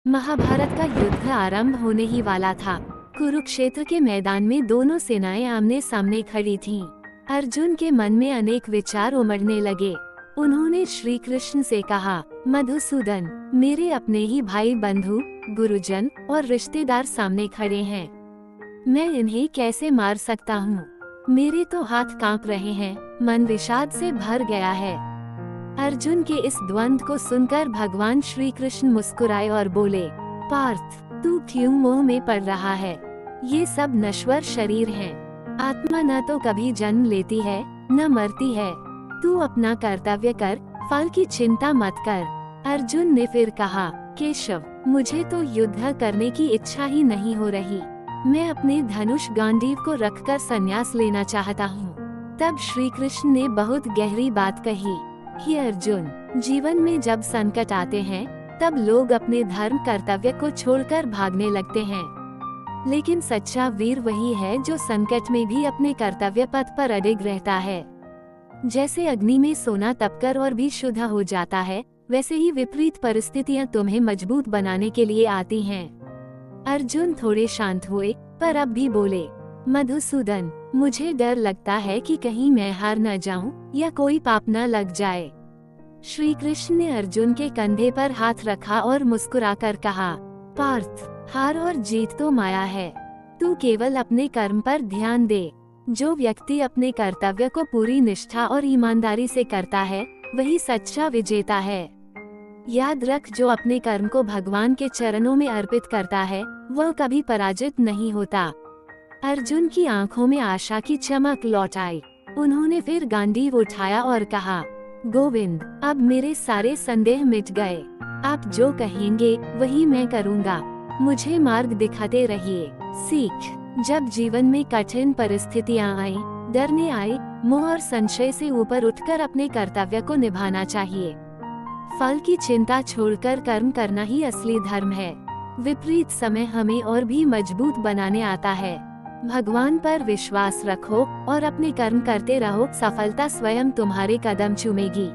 महाभारत का युद्ध आरंभ होने ही वाला था। कुरुक्षेत्र के मैदान में दोनों सेनाएं आमने सामने खड़ी थीं। अर्जुन के मन में अनेक विचार उमड़ने लगे। उन्होंने श्री कृष्ण से कहा, मधुसूदन, मेरे अपने ही भाई बंधु, गुरुजन और रिश्तेदार सामने खड़े हैं। मैं इन्हें कैसे मार सकता हूँ? मेरे तो हाथ कांप रहे हैं, मन विषाद से भर गया है। अर्जुन के इस द्वंद्व को सुनकर भगवान श्री कृष्ण मुस्कुराए और बोले, पार्थ, तू क्यों मोह में पड़ रहा है? ये सब नश्वर शरीर हैं। आत्मा न तो कभी जन्म लेती है, न मरती है। तू अपना कर्तव्य कर, फल की चिंता मत कर। अर्जुन ने फिर कहा, केशव, मुझे तो युद्ध करने की इच्छा ही नहीं हो रही। मैं अपने धनुष गांडीव को रखकर संन्यास लेना चाहता हूँ। तब श्री कृष्ण ने बहुत गहरी बात कही, हे अर्जुन, जीवन में जब संकट आते हैं, तब लोग अपने धर्म कर्तव्य को छोड़कर भागने लगते हैं। लेकिन सच्चा वीर वही है जो संकट में भी अपने कर्तव्य पथ पर अडिग रहता है। जैसे अग्नि में सोना तपकर और भी शुद्ध हो जाता है, वैसे ही विपरीत परिस्थितियां तुम्हें मजबूत बनाने के लिए आती हैं। अर्जुन थोड़े शांत हुए, पर अब भी बोले, मधुसूदन, मुझे डर लगता है कि कहीं मैं हार न जाऊं या कोई पाप न लग जाए। श्री कृष्ण ने अर्जुन के कंधे पर हाथ रखा और मुस्कुराकर कहा, पार्थ, हार और जीत तो माया है। तू केवल अपने कर्म पर ध्यान दे। जो व्यक्ति अपने कर्तव्य को पूरी निष्ठा और ईमानदारी से करता है, वही सच्चा विजेता है। याद रख, जो अपने कर्म को भगवान के चरणों में अर्पित करता है, वह कभी पराजित नहीं होता। अर्जुन की आंखों में आशा की चमक लौट आई। उन्होंने फिर गांडीव उठाया और कहा, गोविंद, अब मेरे सारे संदेह मिट गए। आप जो कहेंगे वही मैं करूँगा। मुझे मार्ग दिखाते रहिए। सीख, जब जीवन में कठिन परिस्थितियाँ आए, डरने आए, मोह और संशय से ऊपर उठकर अपने कर्तव्य को निभाना चाहिए। फल की चिंता छोड़कर कर्म करना ही असली धर्म है। विपरीत समय हमें और भी मजबूत बनाने आता है। भगवान पर विश्वास रखो और अपने कर्म करते रहो। सफलता स्वयं तुम्हारे कदम चूमेगी।